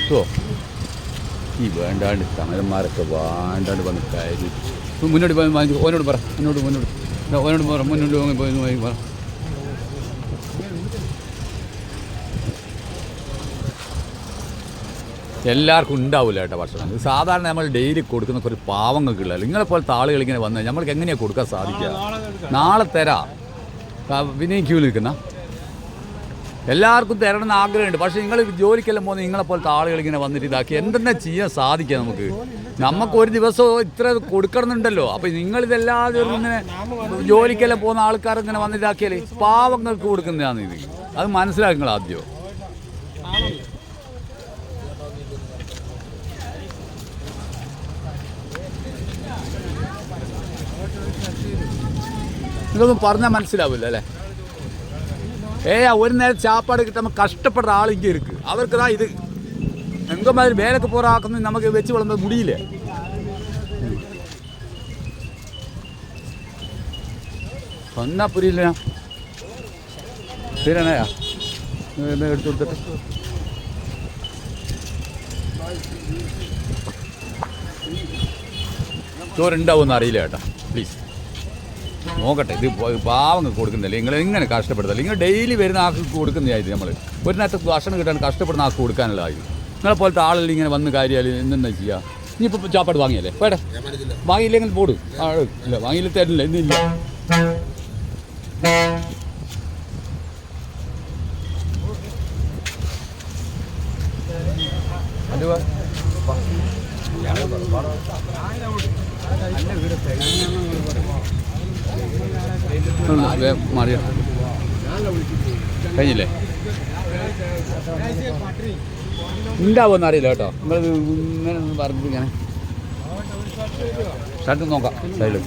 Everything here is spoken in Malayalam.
നിർത്തുമോ? ഈ വേണ്ടാണ്ട് സമരന്മാരൊക്കെ വേണ്ടാണ്ട് വന്ന് കയറി മുന്നോട്ട് പോയി വാങ്ങിച്ചു. ഓനോട് പറ, മുന്നോട്ട് പോയി പറ. എല്ലാവർക്കും ഉണ്ടാവില്ല കേട്ടോ ഭക്ഷണം. ഇത് സാധാരണ നമ്മൾ ഡെയിലി കൊടുക്കുന്ന കുറച്ച് പാവങ്ങൾക്കുള്ള നിങ്ങളെപ്പോലത്തെ ആളുകൾ ഇങ്ങനെ വന്നാൽ നമ്മൾക്ക് എങ്ങനെയാണ് കൊടുക്കാൻ സാധിക്കുക? നാളെ തരാം. പിന്നെ ക്യൂ നിൽക്കുന്ന എല്ലാവർക്കും തരണമെന്ന് ആഗ്രഹമുണ്ട്. പക്ഷേ നിങ്ങൾ ജോലിക്കെല്ലാം പോകുന്ന നിങ്ങളെപ്പോലത്തെ ആളുകൾ ഇങ്ങനെ വന്നിട്ട് ഇതാക്കി എന്തെന്നാ ചെയ്യാൻ സാധിക്കുക? നമുക്ക് ഒരു ദിവസം ഇത്ര കൊടുക്കണമെന്നുണ്ടല്ലോ. അപ്പം നിങ്ങളിതെല്ലാവരും ഇങ്ങനെ ജോലിക്കെല്ലാം പോകുന്ന ആൾക്കാർ ഇങ്ങനെ വന്നിട്ടാക്കിയാൽ പാവങ്ങൾക്ക് കൊടുക്കുന്നതാണ് ഇത്. അത് മനസ്സിലാക്കി നിങ്ങൾ ആദ്യം. നിങ്ങളൊന്നും പറഞ്ഞാൽ മനസ്സിലാവില്ല അല്ലേ? ഒരു നേരം ചാപ്പാട് കിട്ടുമ്പോൾ കഷ്ടപ്പെടുന്ന ആളിങ്ങനെ ഇരിക്കും. അവർക്ക് ഇത് എങ്കമാതിരി വേലൊക്കെ പോറാക്കുന്നത് നമുക്ക് വെച്ച് വിളമ്പ് മുടിയില്ലേ? ഒന്നാ പുരിയില്ല ശരിയാണയാ എടുത്തു കൊടുത്തിട്ട് ചോറുണ്ടാവുമെന്ന് അറിയില്ല കേട്ടോ. പ്ലീസ് നോക്കട്ടെ. ഇത് പാവങ്ങൾ കൊടുക്കുന്നില്ല. നിങ്ങൾ എങ്ങനെ കഷ്ടപ്പെടുത്തല്ല? നിങ്ങൾ ഡെയിലി വരുന്ന ആൾക്ക് കൊടുക്കുന്നതായത് നമ്മൾ ഒരു നേരത്തെ ഭക്ഷണം കിട്ടാൻ കഷ്ടപ്പെടുന്ന ആൾക്ക് കൊടുക്കാനുള്ളതായത്. നിങ്ങളെപ്പോലത്തെ ആളുകൾ ഇങ്ങനെ വന്ന് കാര്യമായാലും എന്തെന്നാ ചെയ്യുക? ഇനിയിപ്പോൾ ചാപ്പാട് വാങ്ങിയല്ലേ? വേടെ വാങ്ങിയില്ലെങ്കിൽ പോടും. ഇല്ല വാങ്ങിയില്ല തരില്ല. ഇന്നില്ല. മാറിയ കഴിഞ്ഞില്ലേ? ഉണ്ടാവുമെന്ന് അറിയില്ല കേട്ടോ. നിങ്ങൾ ഇങ്ങനെ പറഞ്ഞിട്ട് ഇങ്ങനെ ഷർട്ട് നോക്കാം സൈഡിൽ.